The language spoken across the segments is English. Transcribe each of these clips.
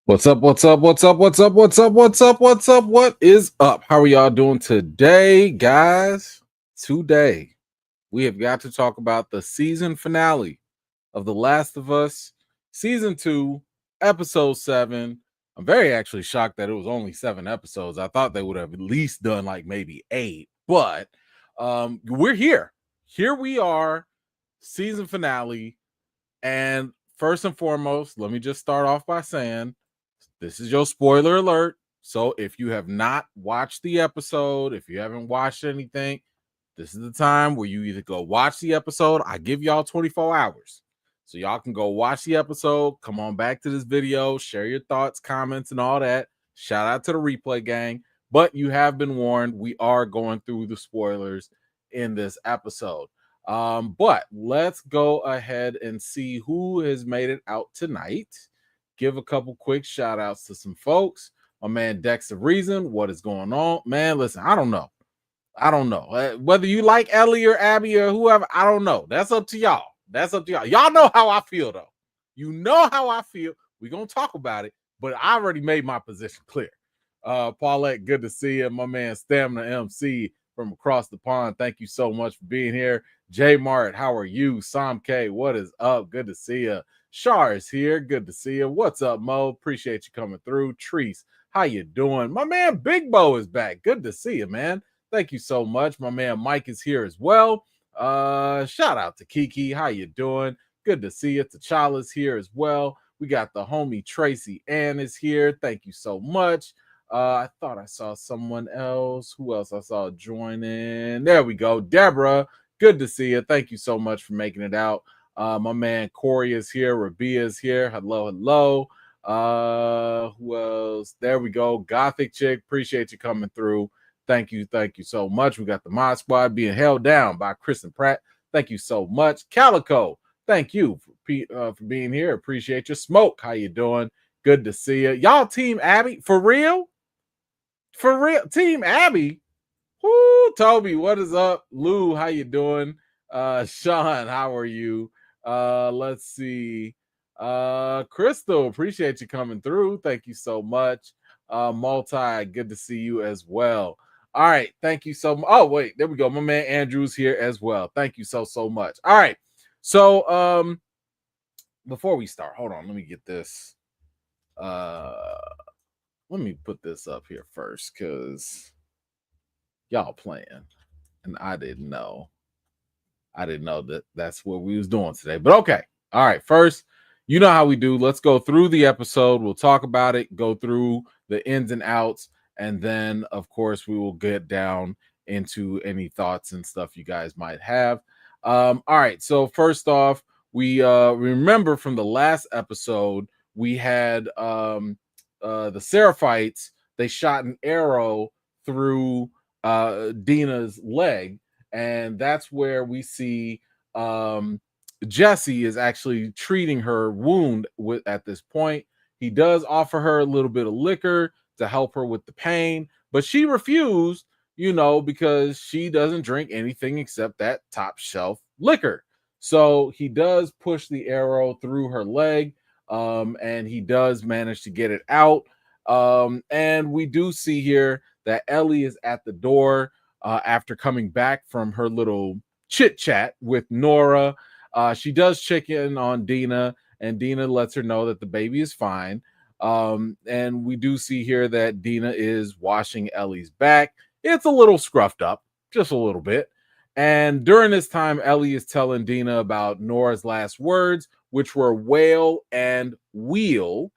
What's up? What's up? What's up? What's up? What's up? What's up? What's up? What is up? How are y'all doing today, guys? Today, we have got to talk about the season finale of The Last of Us, season 2, episode 7. I'm very actually shocked that it was only 7 episodes. I thought they would have at least done like maybe 8, but we're here. Here we are, season finale. And first and foremost, let me just start off by saying this is your spoiler alert. So if you have not watched the episode, if you haven't watched anything, this is the time where you either go watch the episode. I give y'all 24 hours. So y'all can go watch the episode. Come on back to this video, share your thoughts, comments, and all that. Shout out to the replay gang. But you have been warned, we are going through the spoilers in this episode. But let's go ahead and see who has made it out tonight. Give a couple quick shout outs to some folks. My man Dexter Reason, what is going on? Man, listen, I don't know. Whether you like Ellie or Abby or whoever, I don't know. That's up to y'all. Y'all know how I feel, though. You know how I feel. We're going to talk about it, but I already made my position clear. Paulette, good to see you. My man Stamina MC from across the pond, thank you so much for being here. J Mart, how are you? Sam K, what is up? Good to see you. Shar is here. Good to see you. What's up, Mo? Appreciate you coming through. Treese, how you doing? My man Big Bo is back. Good to see you, man. Thank you so much. My man Mike is here as well. Shout out to Kiki. How you doing? Good to see you. T'Challa's here as well. We got the homie Tracy Ann is here. Thank you so much. I thought I saw someone else. Who else I saw join in? There we go. Deborah, good to see you. Thank you so much for making it out. My man Corey is here. Rabia is here. Hello. Who else? There we go. Gothic Chick, appreciate you coming through. Thank you so much. We got the Mod Squad being held down by Kristen Pratt. Thank you so much. Calico, thank you for being here. Appreciate your smoke. How you doing? Good to see you. Y'all Team Abby, for real? For real, Team Abby. Whoo, Toby, what is up? Lou, how you doing? Sean, how are you? Let's see. Crystal, appreciate you coming through. Thank you so much. Multi, good to see you as well. All right, thank you so much. Oh, wait, there we go. My man Andrew's here as well. Thank you so much. All right. So before we start, hold on, let me get this. Let me put this up here first because y'all playing and I didn't know that that's what we was doing today, but okay. All right, first, you know how we do. Let's go through the episode. We'll talk about it, go through the ins and outs, and then of course we will get down into any thoughts and stuff you guys might have. All right, so first off, we remember from the last episode we had the Seraphites. They shot an arrow through Dina's leg, and that's where we see Jesse is actually treating her wound at this point. He does offer her a little bit of liquor to help her with the pain, but she refused, because she doesn't drink anything except that top shelf liquor. So he does push the arrow through her leg, and he does manage to get it out. And we do see here that Ellie is at the door after coming back from her little chit chat with Nora. She does check in on Dina, and Dina lets her know that the baby is fine. And we do see here that Dina is washing Ellie's back. It's a little scruffed up, just a little bit. And during this time, Ellie is telling Dina about Nora's last words, which were whale and wheel.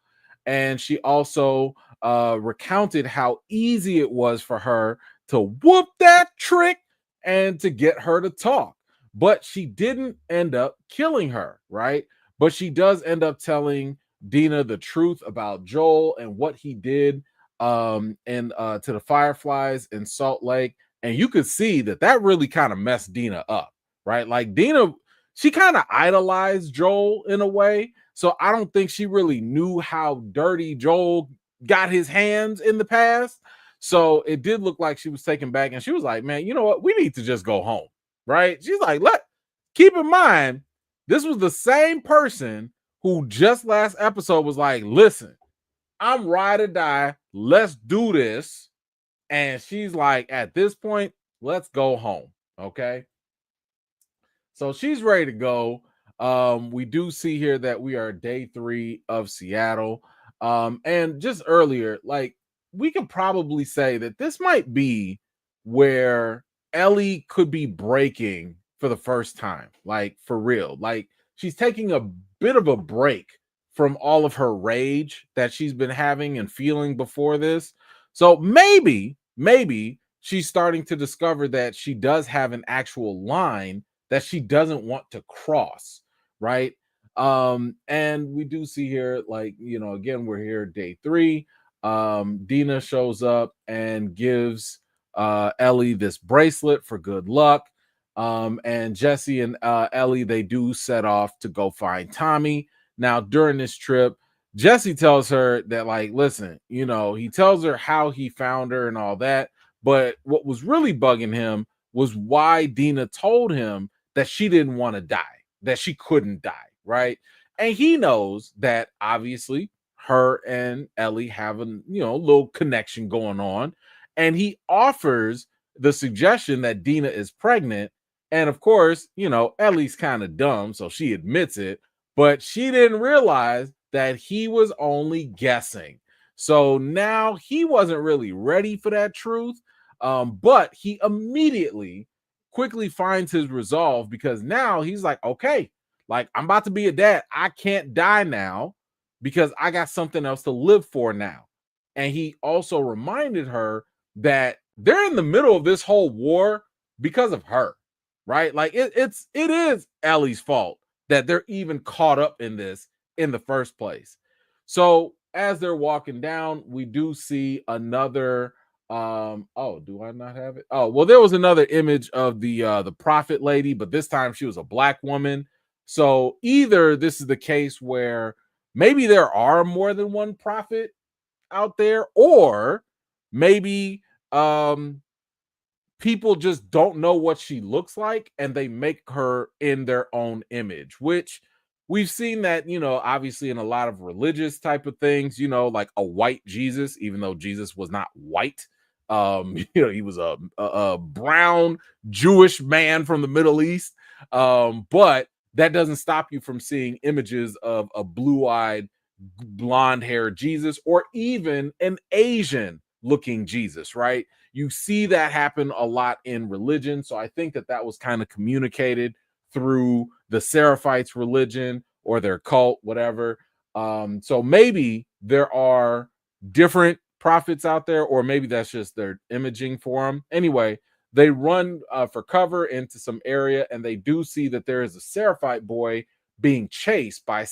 And she also recounted how easy it was for her to whoop that trick and to get her to talk. But she didn't end up killing her, right? But she does end up telling Dina the truth about Joel and what he did to the Fireflies in Salt Lake. And you could see that really kind of messed Dina up, right? Like Dina, she kind of idolized Joel in a way. So I don't think she really knew how dirty Joel got his hands in the past. So it did look like she was taken back, and she was like, man, you know what? We need to just go home, right? She's like, keep in mind, this was the same person who just last episode was like, listen, I'm ride or die. Let's do this. And she's like, at this point, let's go home. Okay. So she's ready to go. We do see here that we are day 3 of Seattle. And just earlier, like, we could probably say that this might be where Ellie could be breaking for the first time, like for real. Like, she's taking a bit of a break from all of her rage that she's been having and feeling before this. So maybe she's starting to discover that she does have an actual line that she doesn't want to cross, right? And we do see here, like, again, we're here day 3. Dina shows up and gives Ellie this bracelet for good luck. And Jesse and Ellie, they do set off to go find Tommy. Now, during this trip, Jesse tells her that, like, listen, he tells her how he found her and all that. But what was really bugging him was why Dina told him that she didn't want to die, that she couldn't die, right? And he knows that obviously her and Ellie have a little connection going on. And he offers the suggestion that Dina is pregnant. And of course, Ellie's kind of dumb, so she admits it, but she didn't realize that he was only guessing. So now he wasn't really ready for that truth. But he immediately quickly finds his resolve, because now he's like, okay, like, I'm about to be a dad. I can't die now because I got something else to live for now. And he also reminded her that they're in the middle of this whole war because of her, right? Like, it is Ellie's fault that they're even caught up in this in the first place. So as they're walking down, we do see another do I not have it? Oh, well, there was another image of the prophet lady, but this time she was a black woman. So either this is the case where maybe there are more than one prophet out there, or maybe people just don't know what she looks like and they make her in their own image, which we've seen that, obviously in a lot of religious type of things, like a white Jesus, even though Jesus was not white. He was a brown Jewish man from the Middle East. But that doesn't stop you from seeing images of a blue-eyed, blonde-haired Jesus, or even an Asian looking Jesus, right? You see that happen a lot in religion. So I think that was kind of communicated through the Seraphites religion or their cult, whatever. So maybe there are different prophets out there, or maybe that's just their imaging for them. Anyway, they run for cover into some area, and they do see that there is a Seraphite boy being chased by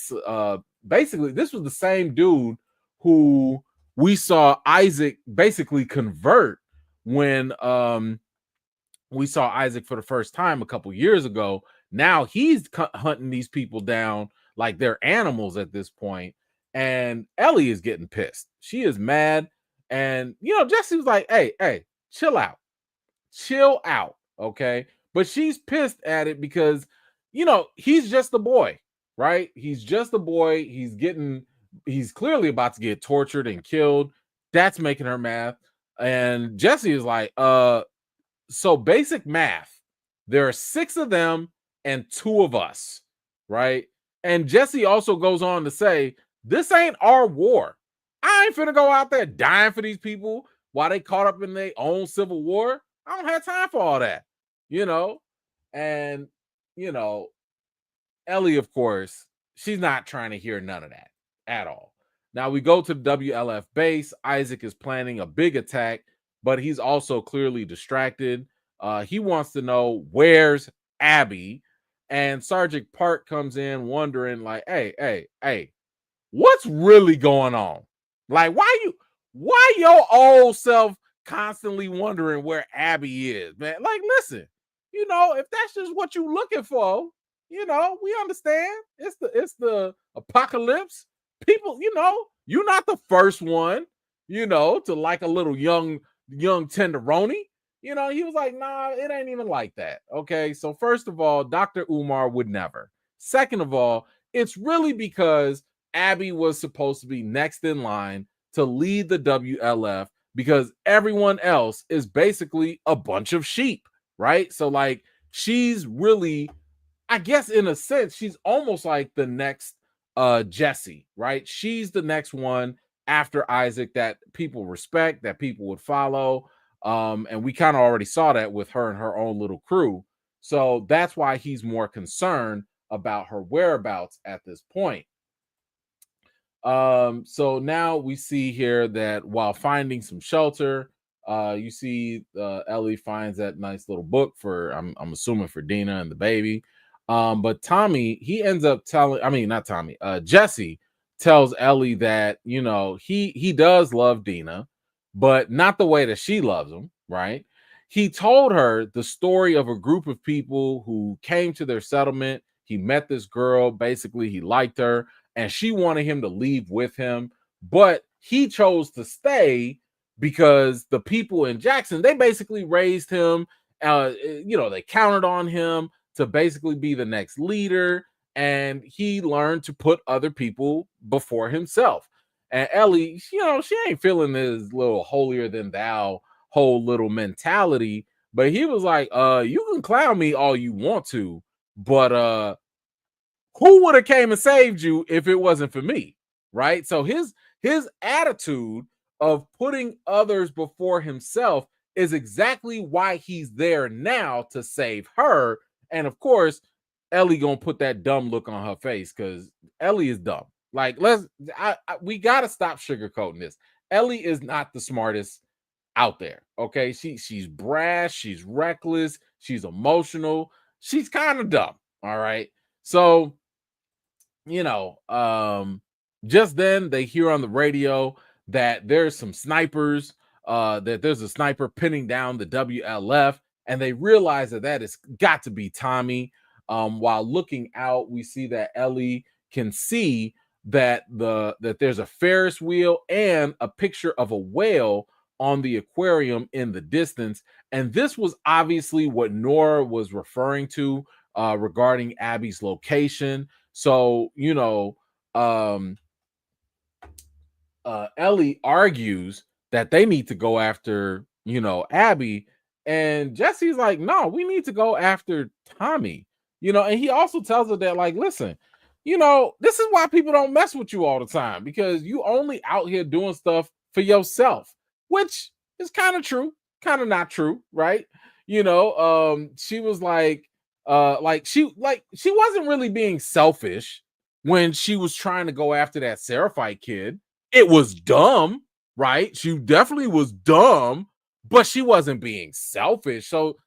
basically, this was the same dude who we saw Isaac basically convert when we saw Isaac for the first time a couple years ago. Now he's hunting these people down like they're animals at this point. And Ellie is getting pissed. She is mad. And, Jesse was like, hey, chill out. Okay. But she's pissed at it because, he's just a boy, right? He's just a boy. He's clearly about to get tortured and killed. That's making her mad. And Jesse is like, so basic math, there are 6 of them and 2 of us, right? And Jesse also goes on to say, this ain't our war. I ain't finna go out there dying for these people while they caught up in their own civil war. I don't have time for all that, And, Ellie, of course, she's not trying to hear none of that at all. Now we go to the WLF base. Isaac is planning a big attack, but he's also clearly distracted. He wants to know, where's Abby? And Sergeant Park comes in wondering, like, hey, what's really going on? Like, why your old self constantly wondering where Abby is, man? Like, listen, if that's just what you looking for, we understand. It's the apocalypse. People, you're not the first one, to like a little young tenderoni. He was like, nah, it ain't even like that. Okay. So first of all, Dr. Umar would never. Second of all, it's really because Abby was supposed to be next in line to lead the WLF because everyone else is basically a bunch of sheep, right? So like she's really, I guess in a sense, she's almost like the next Jesse, right? She's the next one after Isaac that people respect, that people would follow. And we kind of already saw that with her and her own little crew. So that's why he's more concerned about her whereabouts at this point. So now we see here that while finding some shelter, you see Ellie finds that nice little book for I'm assuming for Dina and the baby. But Tommy, he ends up telling, I mean, not Tommy, Jesse tells Ellie that, you know, he does love Dina, but not the way that she loves him, right? He told her the story of a group of people who came to their settlement. He met this girl, basically, he liked her, and she wanted him to leave with him, but he chose to stay because the people in Jackson, they basically raised him. You know, they counted on him to basically be the next leader, and he learned to put other people before himself. And Ellie, you know, she ain't feeling this little holier than thou whole little mentality, but he was like, you can clown me all you want to, but who would have came and saved you if it wasn't for me, right? So his attitude of putting others before himself is exactly why he's there now to save her. And of course, Ellie gonna put that dumb look on her face because Ellie is dumb. Like, we gotta stop sugarcoating this. Ellie is not the smartest out there. Okay, she's brash, she's reckless, she's emotional, she's kind of dumb. All right, so you know, just then they hear on the radio that there's some snipers, that there's a sniper pinning down the WLF, and they realize that that has got to be Tommy. While looking out, we see that Ellie can see that there's a Ferris wheel and a picture of a whale on the aquarium in the distance, and this was obviously what Nora was referring to regarding Abby's location. So, you know, Ellie argues that they need to go after, you know, Abby. And Jesse's like, no, we need to go after Tommy, you know. And he also tells her that, like, listen, you know, this is why people don't mess with you all the time because you only out here doing stuff for yourself, which is kind of true, kind of not true, right? You know, she was like she wasn't really being selfish when she was trying to go after that Seraphite kid. It was dumb, right? She definitely was dumb, but she wasn't being selfish. So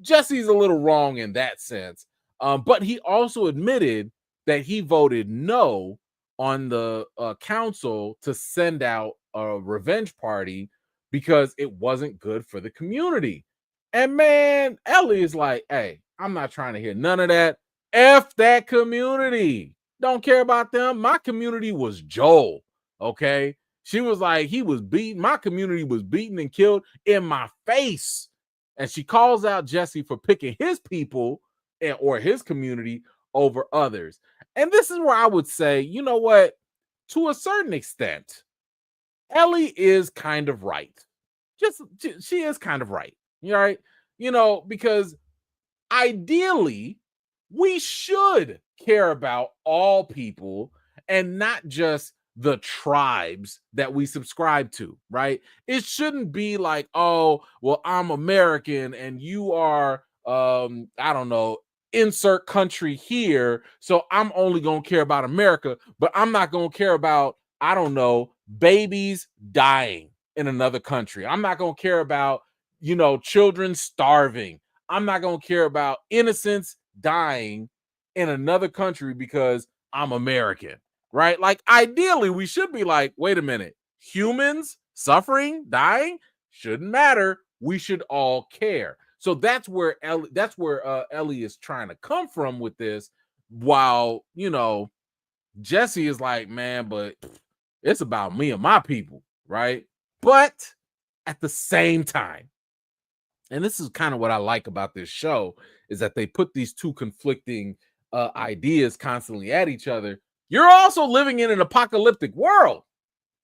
Jesse's a little wrong in that sense. But he also admitted that he voted no on the council to send out a revenge party because it wasn't good for the community. And man, Ellie is like, hey, I'm not trying to hear none of that. F that community. Don't care about them. My community was Joel. Okay. She was like, he was beaten. My community was beaten and killed in my face. And she calls out Jesse for picking his people or his community over others. And this is where I would say, you know what? To a certain extent, Ellie is kind of right. She is kind of right. Right? You know, because ideally, we should care about all people and not just the tribes that we subscribe to, right? It shouldn't be like, oh, well, I'm American and you are, I don't know, insert country here. So I'm only going to care about America, but I'm not going to care about, I don't know, babies dying in another country. I'm not going to care about, you know, children starving. I'm not going to care about innocents dying in another country because I'm American, right? Like, ideally, we should be like, wait a minute, humans suffering, dying shouldn't matter. We should all care. So that's where Ellie is trying to come from with this, while, you know, Jesse is like, man, but it's about me and my people, right? But at the same time, and this is kind of what I like about this show, is that they put these two conflicting ideas constantly at each other. You're also living in an apocalyptic world.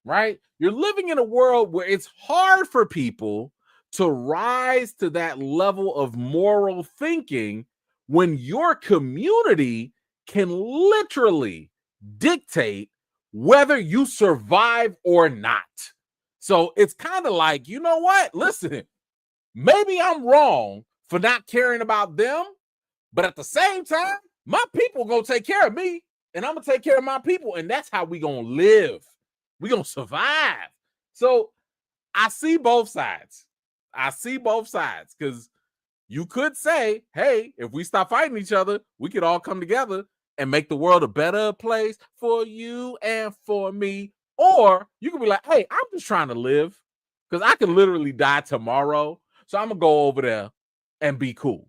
right? You're living in a world where it's hard for people to rise to that level of moral thinking when your community can literally dictate whether you survive or not. So it's kind of like, you know what? Listen, maybe I'm wrong for not caring about them, but at the same time, my people gonna take care of me, and I'm gonna take care of my people, and that's how we gonna live. We gonna survive. So I see both sides. I see both sides because you could say, hey, if we stop fighting each other, we could all come together and make the world a better place for you and for me. Or you could be like, hey, I'm just trying to live because I can literally die tomorrow. So I'm going to go over there and be cool.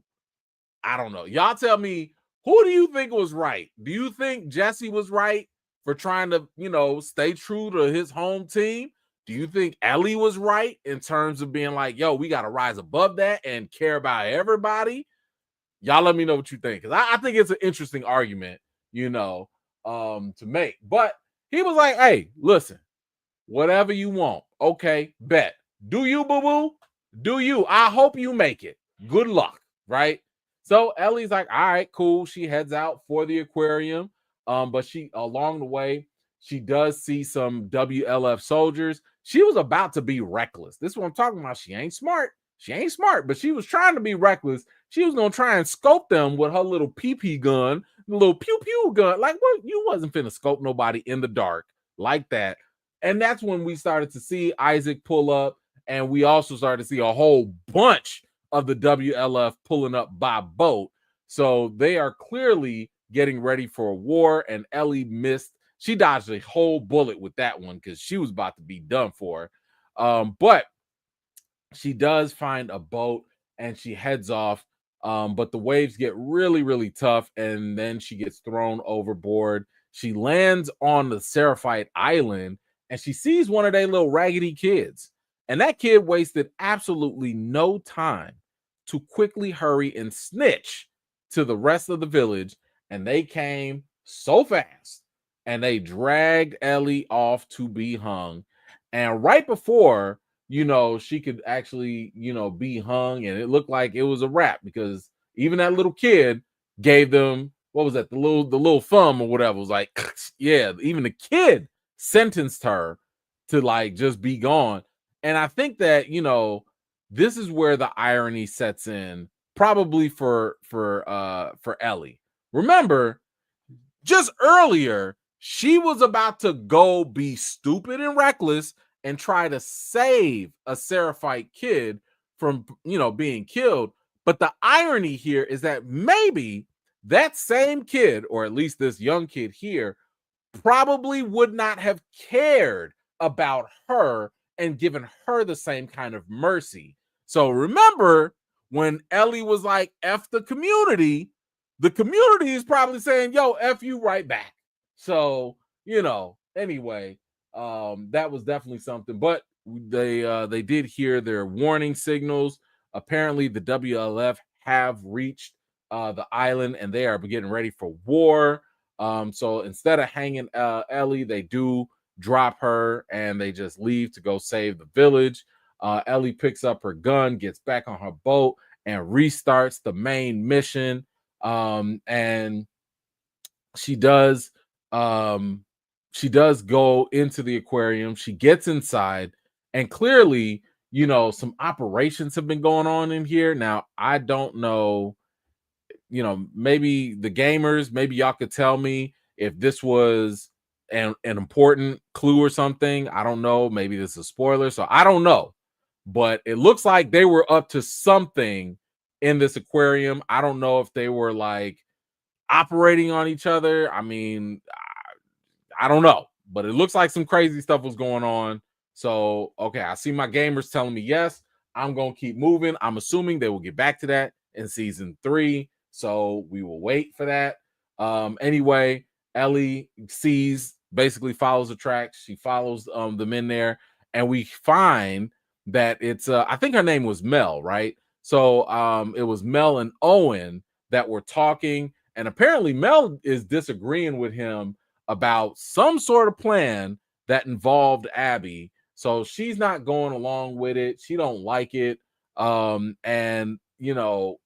I don't know. Y'all tell me, who do you think was right? Do you think Jesse was right for trying to, stay true to his home team? Do you think Ellie was right in terms of being like, yo, we got to rise above that and care about everybody? Y'all let me know what you think. Because I think it's an interesting argument, to make. But he was like, hey, listen, whatever you want. Okay, bet. Do you, boo-boo? Do you? I hope you make it. Good luck, right? So Ellie's like, all right, cool. She heads out for the aquarium. But she, along the way, she does see some WLF soldiers. She was about to be reckless. This is what I'm talking about. She ain't smart. She ain't smart, but she was trying to be reckless. She was going to try and scope them with her little PP gun, the little pew-pew gun. Like, what? You wasn't finna scope nobody in the dark like that. And that's when we started to see Isaac pull up, and we also started to see a whole bunch of the WLF pulling up by boat. So they are clearly getting ready for a war, and Ellie missed. She dodged a whole bullet with that one because she was about to be done for. But she does find a boat, and she heads off. But the waves get really, really tough, and then she gets thrown overboard. She lands on the Seraphite island, and she sees one of their little raggedy kids. And that kid wasted absolutely no time to quickly hurry and snitch to the rest of the village. And they came so fast, and they dragged Ellie off to be hung. And right before, she could actually, be hung, and it looked like it was a wrap because even that little kid gave them, what was that? The little thumb or whatever. It was like, yeah, even the kid sentenced her to like just be gone. And I think that, this is where the irony sets in, probably for Ellie. Remember, just earlier, she was about to go be stupid and reckless and try to save a Seraphite kid from, being killed. But the irony here is that maybe that same kid, or at least this young kid here, probably would not have cared about her and given her the same kind of mercy. So remember when Ellie was like, F the community is probably saying, yo, F you right back. So, anyway, that was definitely something. But they did hear their warning signals. Apparently, the WLF have reached the island, and they are getting ready for war. So instead of hanging Ellie, they do drop her, and they just leave to go save the village. Ellie picks up her gun, gets back on her boat, and restarts the main mission. And she does go into the aquarium. She gets inside, and clearly, some operations have been going on in here. Now, I don't know, maybe the gamers, maybe y'all could tell me if this was an important clue or something. I don't know. Maybe this is a spoiler, so I don't know. But it looks like they were up to something in this aquarium. I don't know if they were like operating on each other. I mean, I don't know, but it looks like some crazy stuff was going on. So, okay, I see my gamers telling me yes. I'm going to keep moving. I'm assuming they will get back to that in season 3. So we will wait for that. Anyway, Ellie basically follows the tracks. She follows them in there, and we find that it's I think her name was Mel, right? So it was Mel and Owen that were talking, and apparently Mel is disagreeing with him about some sort of plan that involved Abby. So she's not going along with it. She don't like it. And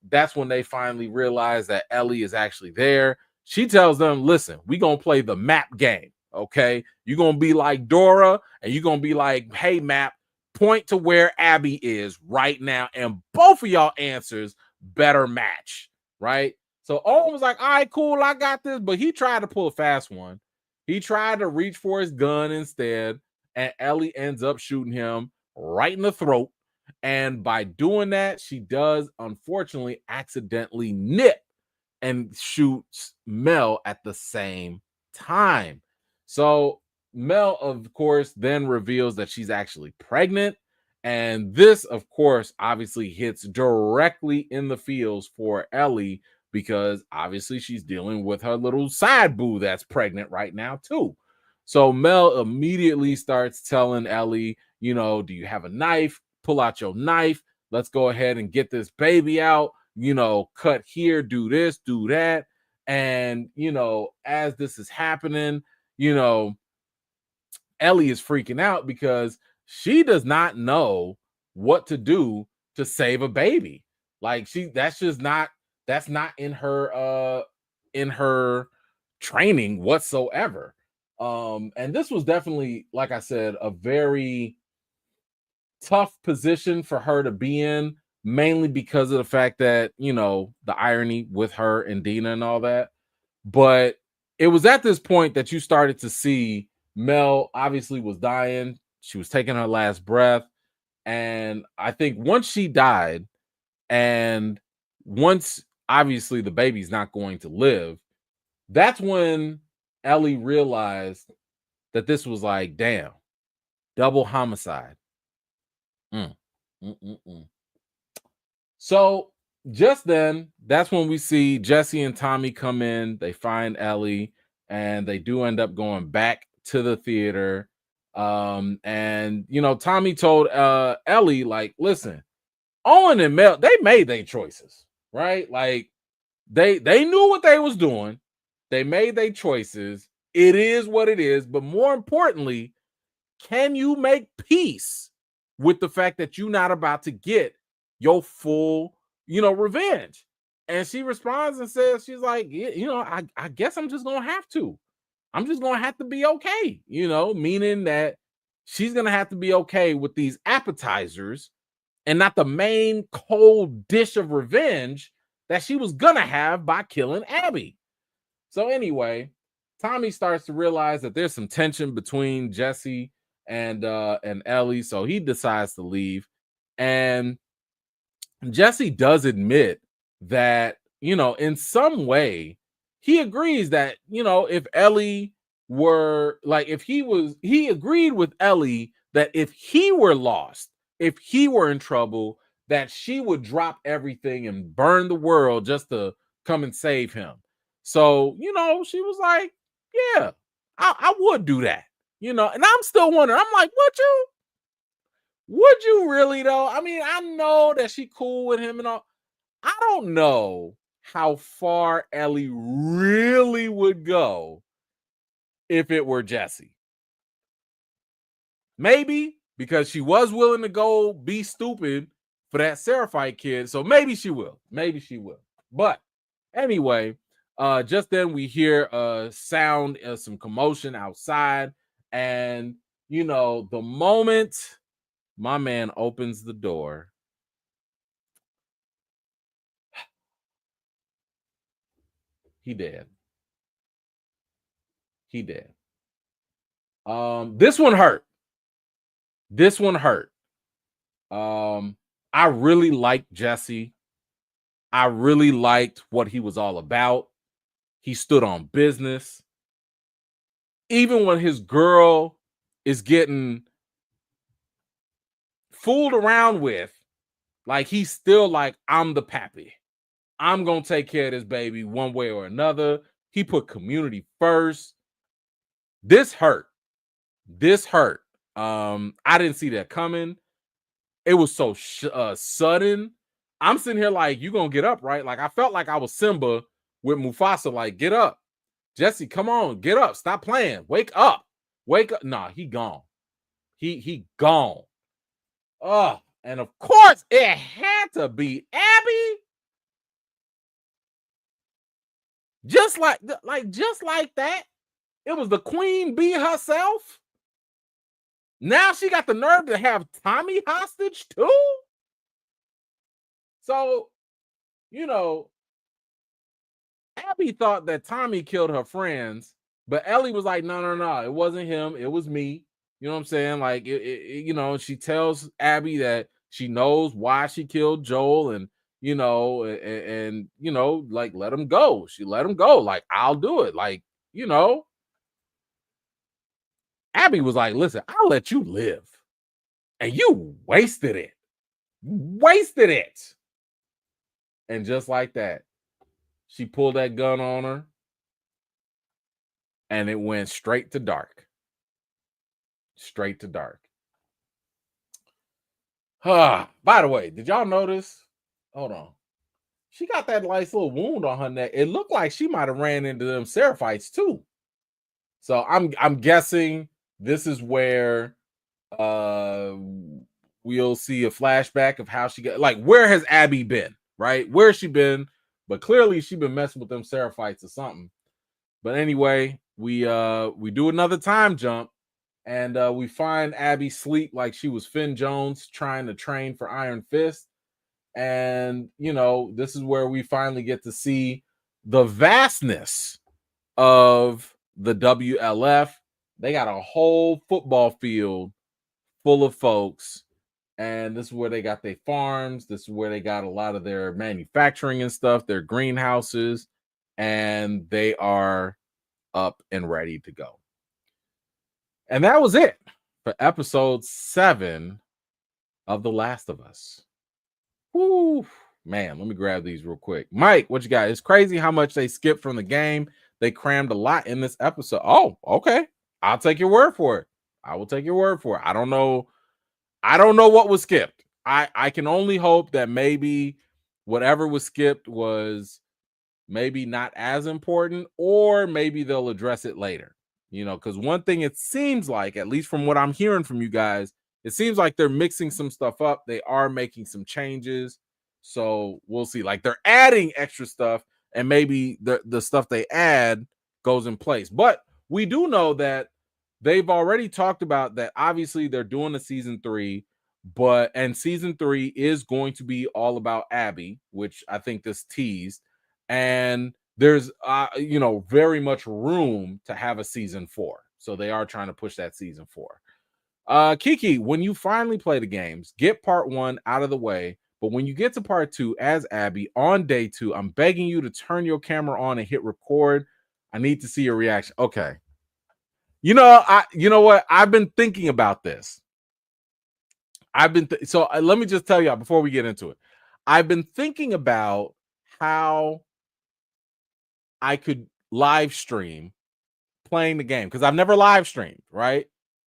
that's when they finally realize that Ellie is actually there. She tells them, listen, we're gonna play the map game. Okay. You're gonna be like Dora, and you're gonna be like, hey, map, point to where Abby is right now. And both of y'all answers better match, right? So Owen was like, all right, cool, I got this. But he tried to pull a fast one. He tried to reach for his gun instead, and Ellie ends up shooting him right in the throat. And by doing that, she does unfortunately accidentally nip and shoots Mel at the same time. So Mel, of course, then reveals that she's actually pregnant. And this, of course, obviously hits directly in the feels for Ellie, because obviously she's dealing with her little side boo that's pregnant right now, too. So Mel immediately starts telling Ellie, do you have a knife? Pull out your knife. Let's go ahead and get this baby out. Cut here, do this, do that. And, as this is happening, Ellie is freaking out because she does not know what to do to save a baby. Like that's not in her training whatsoever. And this was definitely, like I said, a very tough position for her to be in, mainly because of the fact that, the irony with her and Dina and all that. But it was at this point that you started to see Mel obviously was dying. She was taking her last breath. And I think once she died, and once obviously the baby's not going to live, that's when Ellie realized that this was like, damn, double homicide. So just then, that's when we see Jesse and Tommy come in. They find Ellie, and they do end up going back to the theater. And Tommy told Ellie, like, listen, Owen and Mel, they made their choices, right? Like they knew what they was doing. They made their choices. It is what it is. But more importantly, can you make peace with the fact that you're not about to get your full, revenge? And she responds and says, she's like, I guess I'm just gonna have to. I'm just gonna have to be okay, meaning that she's gonna have to be okay with these appetizers and not the main cold dish of revenge that she was gonna have by killing Abby. So anyway, Tommy starts to realize that there's some tension between Jesse and Ellie, so he decides to leave. And Jesse does admit that, in some way, he agrees that, if Ellie were like, he agreed with Ellie that if he were lost, if he were in trouble, that she would drop everything and burn the world just to come and save him. So, she was like, yeah, I would do that, and I'm still wondering, I'm like, would you really though? I mean, I know that she cool with him and all. I don't know how far Ellie really would go if it were Jesse. Maybe because she was willing to go be stupid for that Seraphite kid. So maybe she will. Maybe she will. But anyway, just then we hear a sound, some commotion outside. And, the moment my man opens the door, he dead. He dead. This one hurt. This one hurt. I really liked Jesse. I really liked what he was all about. He stood on business. Even when his girl is getting fooled around with, like, he's still like, I'm the pappy. I'm going to take care of this baby one way or another. He put community first. This hurt. This hurt. I didn't see that coming. It was so sudden. I'm sitting here like, you gonna get up, right? Like, I felt like I was Simba with Mufasa, like, get up. Jesse, come on, get up. Stop playing. Wake up. Wake up. Nah, he gone. He gone. And of course it had to be Abby. Just like that. It was the queen bee herself. Now she got the nerve to have Tommy hostage too. So, Abby thought that Tommy killed her friends, but Ellie was like, no, it wasn't him. It was me. You know what I'm saying? Like, she tells Abby that she knows why she killed Joel and, like, let him go. She let him go. Like, I'll do it. Like, Abby was like, listen, I'll let you live. And you wasted it. Wasted it. And just like that, she pulled that gun on her. And it went straight to dark. Straight to dark. By the way, did y'all notice? Hold on. She got that nice little wound on her neck. It looked like she might have ran into them Seraphites too. So I'm guessing this is where we'll see a flashback of how she got, like, where has Abby been, right? Where's she been? But clearly she been messing with them Seraphites or something. But anyway, we do another time jump, and we find Abby sleep like she was Finn Jones trying to train for Iron Fist. And, this is where we finally get to see the vastness of the WLF. They got a whole football field full of folks. And this is where they got their farms. This is where they got a lot of their manufacturing and stuff, their greenhouses. And they are up and ready to go. And that was it for episode 7 of The Last of Us. Woo, man, let me grab these real quick. Mike, what you got? It's crazy how much they skipped from the game. They crammed a lot in this episode. Oh, okay. I'll take your word for it. I will take your word for it. I don't know what was skipped. I can only hope that maybe whatever was skipped was maybe not as important, or maybe they'll address it later. Because one thing it seems like, at least from what I'm hearing from you guys, it seems like they're mixing some stuff up. They are making some changes. So we'll see. Like, they're adding extra stuff, and maybe the stuff they add goes in place. But we do know that they've already talked about that. Obviously, they're doing a season 3, and season 3 is going to be all about Abby, which I think this teased. And there's, very much room to have a season 4. So they are trying to push that season 4. Kiki, when you finally play the games, get part 1 out of the way. But when you get to part 2 as Abby on day 2, I'm begging you to turn your camera on and hit record. I need to see your reaction. Okay. You know what? I've been thinking about this. So let me just tell y'all before we get into it. I've been thinking about how I could live stream playing the game, because I've never live streamed, right?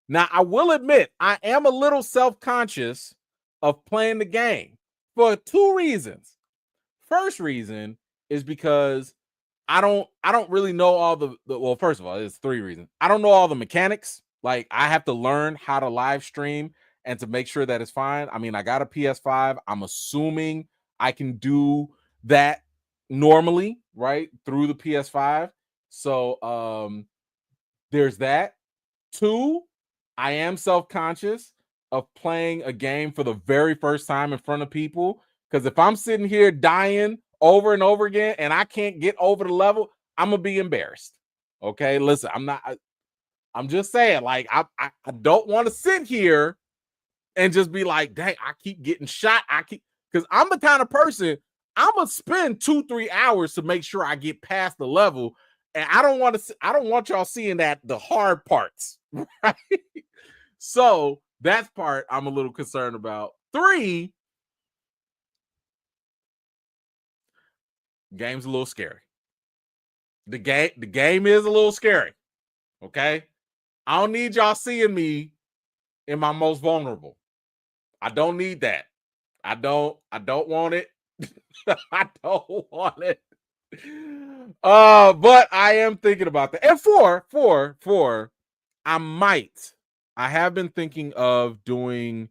Now, I will admit, I am a little self-conscious of playing the game for 2 reasons. First reason is because I don't really know all the well, first of all, there's 3 reasons. I don't know all the mechanics. Like, I have to learn how to live stream and to make sure that it's fine. I mean, I got a PS5. I'm assuming I can do that normally, right, through the PS5. So there's that. 2, I am self-conscious of playing a game for the very first time in front of people, because if I'm sitting here dying over and over again and I can't get over the level, I'm gonna be embarrassed. Okay, listen, I'm just saying, like, I don't want to sit here and just be like, dang, I keep getting shot. Because I'm the kind of person, I'm gonna spend 2-3 hours to make sure I get past the level. And I don't want y'all seeing the hard parts, right? So that's part I'm a little concerned about. 3, game's a little scary. The game is a little scary. Okay. I don't need y'all seeing me in my most vulnerable. I don't need that. I don't want it. I don't want it. But I am thinking about that. And 4, I have been thinking of doing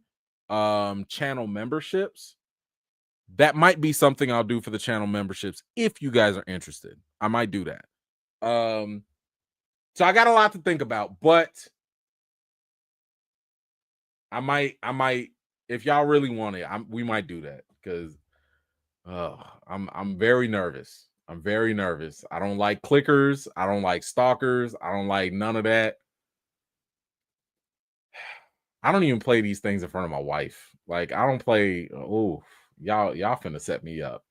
channel memberships. That might be something I'll do for the channel memberships if you guys are interested. I might do that. So I got a lot to think about, but I might if y'all really want it, we might do that because I'm very nervous. I'm very nervous. I don't like clickers. I don't like stalkers. I don't like none of that. I don't even play these things in front of my wife. Like I don't play. Oh, y'all finna set me up.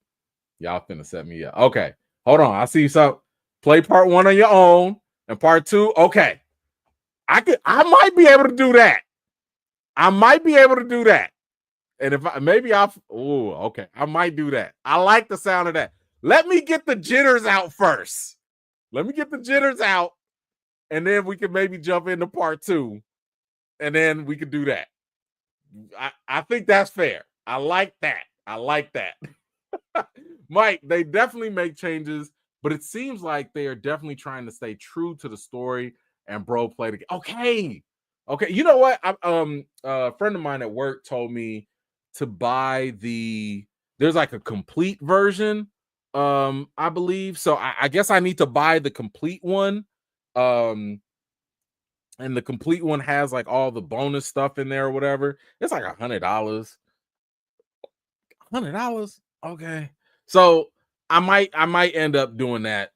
Y'all finna set me up. Okay, hold on. I see some. Play part 1 on your own and part 2. Okay, I might be able to do that. I might be able to do that. And if okay, I might do that. I like the sound of that. Let me get the jitters out first. Let me get the jitters out, and then we can maybe jump into part 2, and then we can do that. I think that's fair. I like that. I like that. Mike, they definitely make changes, but it seems like they are definitely trying to stay true to the story and bro play the game. Okay. You know what? A friend of mine at work told me to buy there's like a complete version, I believe. So I guess I need to buy the complete one. And the complete one has like all the bonus stuff in there or whatever. It's like $100. $100. Okay. So I might end up doing that.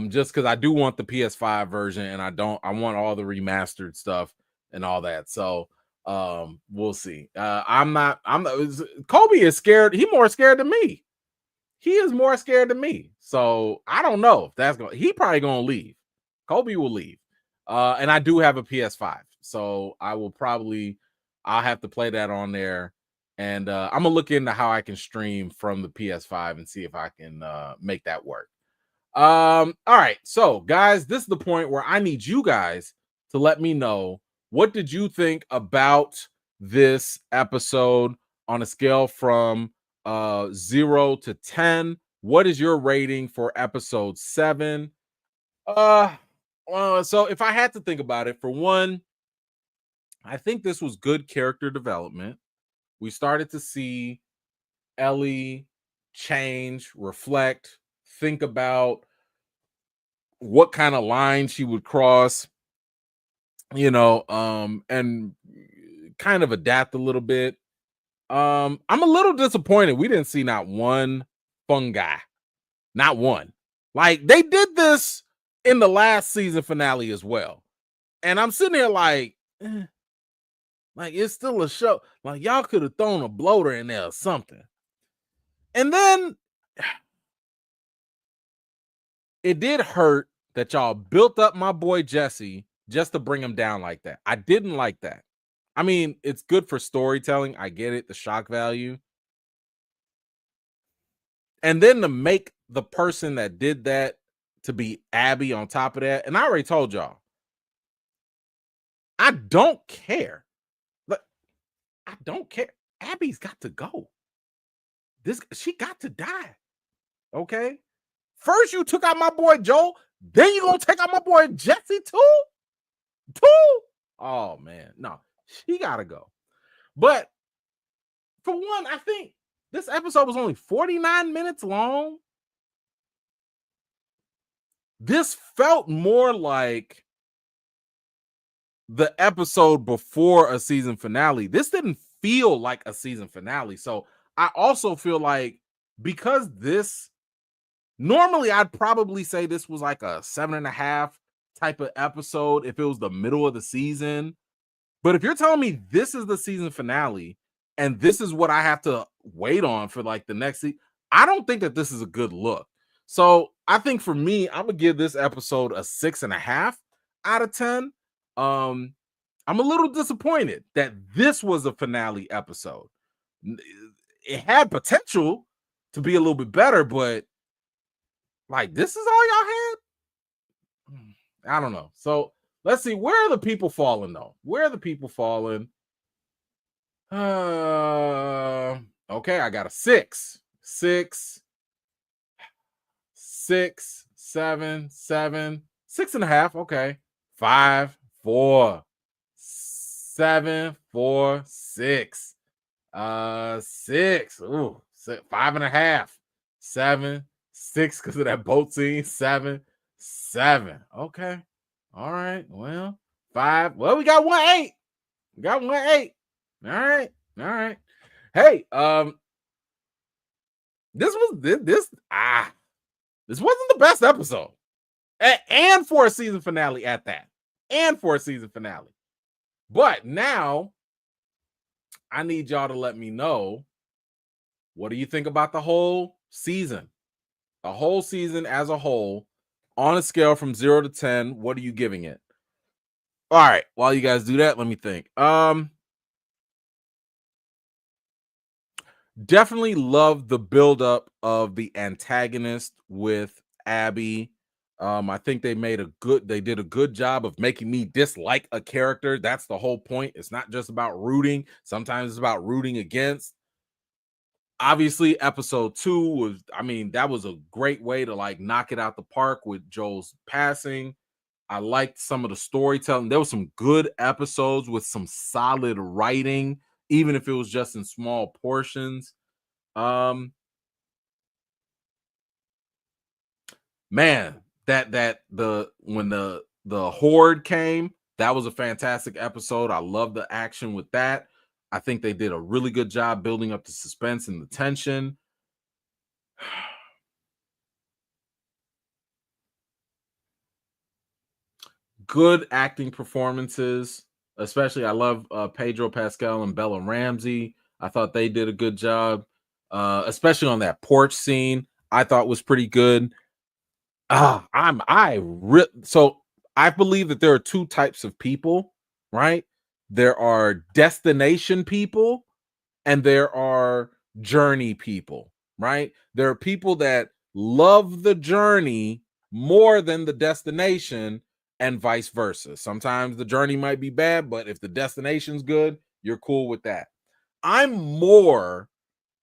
Just because I do want the PS5 version and I want all the remastered stuff and all that. So we'll see. Kobe is scared. He's more scared than me. He is more scared than me. So I don't know if he probably gonna leave. Kobe will leave. And I do have a PS5. So I'll have to play that on there. And I'm gonna look into how I can stream from the PS5 and see if I can make that work. All right, so guys, this is the point where I need you guys to let me know, what did you think about this episode on a scale from 0 to 10? What is your rating for episode 7? So if I had to think about it, for one, I think this was good character development. We started to see Ellie change, reflect, think about what kind of line she would cross, and kind of adapt a little bit. I'm a little disappointed we didn't see not one fungi, not one. Like they did this in the last season finale as well, and I'm sitting here like it's still a show. Like y'all could have thrown a bloater in there or something. And then it did hurt that y'all built up my boy Jesse just to bring him down like that. I didn't like that. I mean, it's good for storytelling. I get it, the shock value. And then to make the person that did that to be Abby on top of that. And I already told y'all, I don't care. I don't care. Abby's got to go. She got to die. Okay. First, you took out my boy Joel. Then you gonna take out my boy Jesse too? Oh man, no, she gotta go. But for one, I think this episode was only 49 minutes long. This felt more like the episode before a season finale. This didn't feel like a season finale. So I also feel like, because normally I'd probably say this was like a 7.5 type of episode if it was the middle of the season. But if you're telling me this is the season finale and this is what I have to wait on for like the next season, I don't think that this is a good look. So I think for me, I'm gonna give this episode a 6.5 out of 10. I'm a little disappointed that this was a finale episode. It had potential to be a little bit better, but like this is all y'all had? I don't know. So let's see, where are the people falling though? Where are the people falling? Okay, I got a 6, 6, 6, 7, 7, 6.5. Okay, 5, 4, 7, 4, 6. 6. Ooh, 5.5. 7, 6 because of that boat scene. 7, 7. Okay. All right. Well, 5. Well, we got 1-8. We got 1-8. All right. All right. Hey, this wasn't the best episode. And for a season finale at that. And for a season finale. But now I need y'all to let me know, what do you think about the whole season? The whole season as a whole, on a scale from 0 to 10, what are you giving it? All right, while you guys do that, let me think. Definitely love the buildup of the antagonist with Abby. I think they did a good job of making me dislike a character. That's the whole point. It's not just about rooting. Sometimes it's about rooting against. Obviously, episode 2 was, that was a great way to like knock it out the park with Joel's passing. I liked some of the storytelling. There was some good episodes with some solid writing, even if it was just in small portions. Man, when the horde came, that was a fantastic episode. I love the action with that. I think they did a really good job building up the suspense and the tension. Good acting performances, especially I love Pedro Pascal and Bella Ramsey. I thought they did a good job, especially on that porch scene. I thought was pretty good. So I believe that there are two types of people, right? There are destination people and there are journey people, right? There are people that love the journey more than the destination and vice versa. Sometimes the journey might be bad, but if the destination's good, you're cool with that. I'm more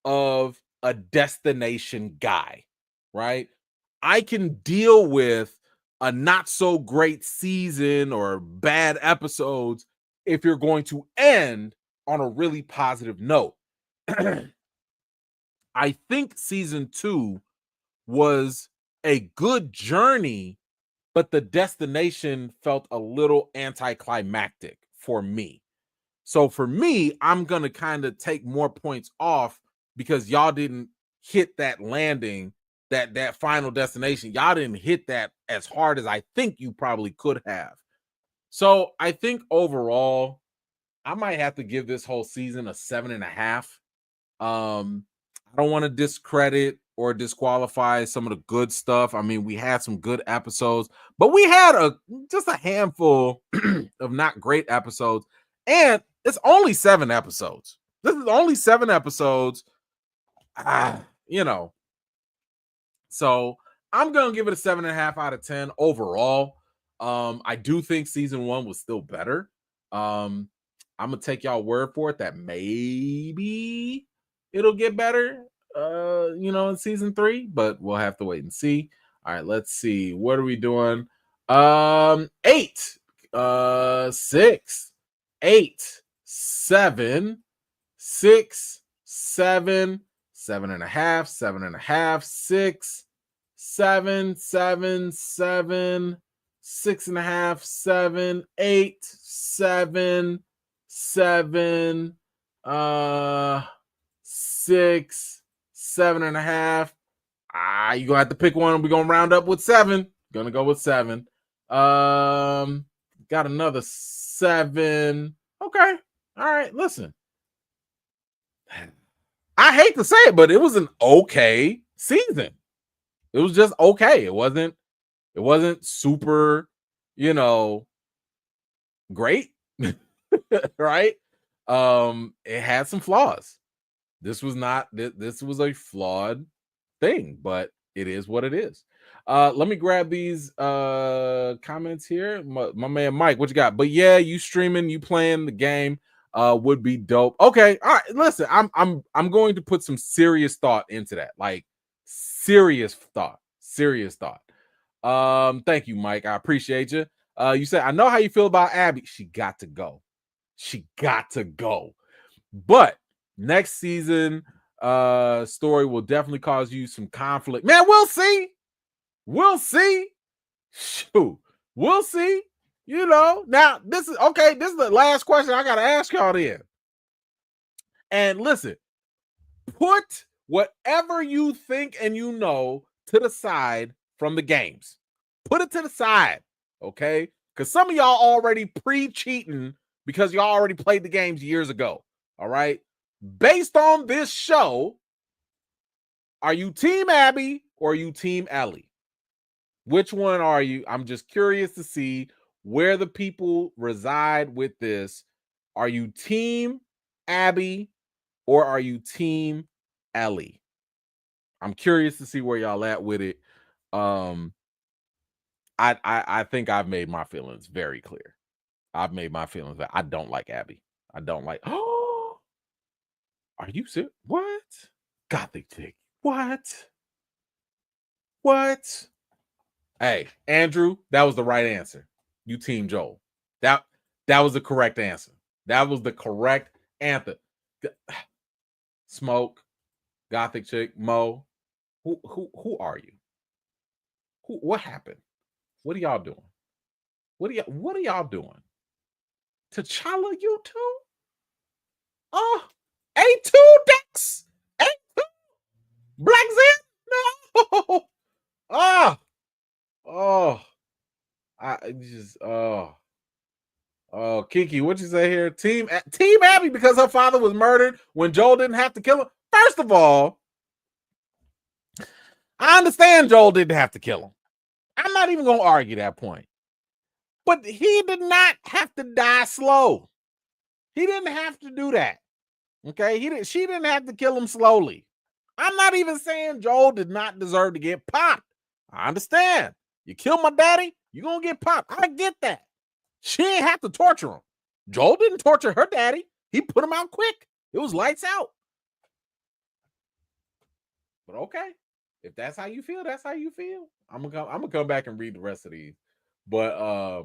of a destination guy, right? I can deal with a not so great season or bad episodes if you're going to end on a really positive note. I think season 2 was a good journey, but the destination felt a little anticlimactic for me. So for me, I'm going to kind of take more points off because y'all didn't hit that landing, that final destination. Y'all didn't hit that as hard as I think you probably could have. So I think overall, I might have to give this whole season a 7.5. I don't want to discredit or disqualify some of the good stuff. We had some good episodes, but we had just a handful of not great episodes. And it's only 7 episodes. This is only 7 episodes. So I'm going to give it a 7.5 out of 10 overall. I do think season 1 was still better. I'm going to take y'all word for it that maybe it'll get better, in season 3, but we'll have to wait and see. All right, let's see. What are we doing? 8, 6, 8, 7, 6, 7, 7.5, 7.5, 6, 7, 7, 7, 6.5, 7, 8, 7, 7, 6, 7.5. You're gonna have to pick one. We're gonna round up with 7. Gonna go with 7. Got another 7. Okay. All right. Listen, I hate to say it, but it was an okay season. It was just okay. It wasn't super, great. Right? It had some flaws. This was a flawed thing, but it is what it is. Let me grab these comments here. My man Mike, what you got? But yeah, you streaming, you playing the game would be dope. Okay, all right. Listen, I'm going to put some serious thought into that. Like serious thought. Thank you, Mike. I appreciate you. You said, I know how you feel about Abby. She got to go. She got to go. But next season story will definitely cause you some conflict. Man, we'll see. We'll see. Shoot. We'll see. You know, now this is okay. This is the last question I gotta ask y'all then. And listen, put whatever you think and you know to the side from the games. Put it to the side, okay? Because some of y'all already pre-cheating because y'all already played the games years ago. All right. Based on this show, are you Team Abby or are you Team Ellie? Which one are you? I'm just curious to see where the people reside with this. Are you Team Abby or are you Team Ellie? I'm curious to see where y'all at with it. I think I've made my feelings very clear. I've made my feelings that I don't like Abby. I don't like. Oh, are you serious? What? Gothic chick. What? What? Hey, Andrew, that was the right answer. You Team Joel. That was the correct answer. That was the correct answer. Smoke, Gothic chick, Mo. Who are you? What happened? What are y'all doing? What are y'all doing? T'Challa, you too? Oh, A2 Dex. A2 Black Zen? No. I just Kiki, what you say here? Team Abby because her father was murdered when Joel didn't have to kill him. First of all, I understand Joel didn't have to kill him. I'm not even gonna argue that point. But he did not have to die slow. He didn't have to do that. Okay, she didn't have to kill him slowly. I'm not even saying Joel did not deserve to get popped. I understand. You kill my daddy, you're gonna get popped. I get that. She ain't have to torture him. Joel didn't torture her daddy. He put him out quick. It was lights out. But okay, if that's how you feel, that's how you feel. I'm gonna come back and read the rest of these. But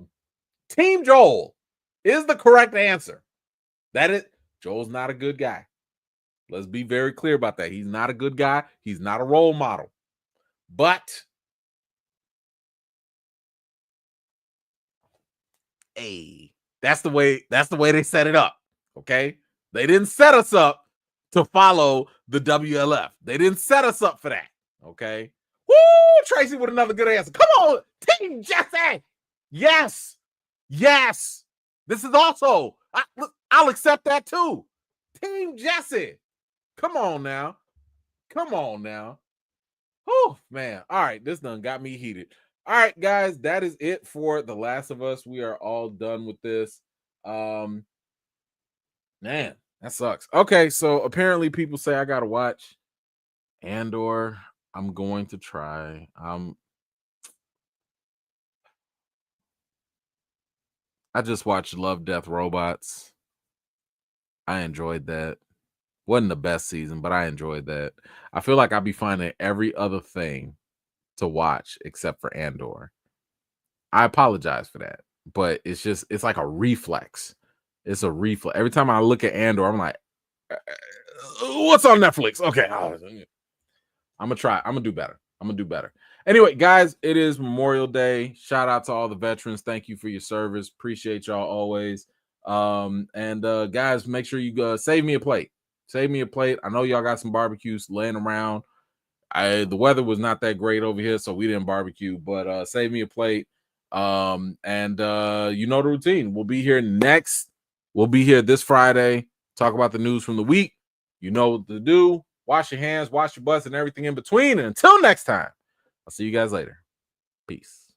Team Joel is the correct answer. That is, Joel's not a good guy. Let's be very clear about that. He's not a good guy. He's not a role model. But that's the way they set it up. Okay? They didn't set us up to follow the WLF. They didn't set us up for that. Okay? Woo! Tracy with another good answer. Come on, Team Jesse. Yes. Yes. This is also, I'll accept that too. Team Jesse. Come on now. Come on now. Oh, man. All right. This done got me heated. All right, guys. That is it for The Last of Us. We are all done with this. Man, that sucks. Okay. So apparently people say I got to watch Andor. I'm going to try. I just watched Love, Death, Robots. I enjoyed that. Wasn't the best season, but I enjoyed that. I feel like I'll be finding every other thing to watch except for Andor. I apologize for that, but it's like a reflex. It's a reflex. Every time I look at Andor, I'm like, what's on Netflix? Okay. I'm gonna try. I'm gonna do better. Anyway, guys, it is Memorial Day. Shout out to all the veterans. Thank you for your service. Appreciate y'all always. Guys, make sure you save me a plate. Save me a plate. I know y'all got some barbecues laying around. The weather was not that great over here, so we didn't barbecue, but save me a plate. You know the routine. We'll be here this Friday. Talk about the news from the week. You know what to do. Wash your hands, wash your butts, and everything in between. And until next time, I'll see you guys later. Peace.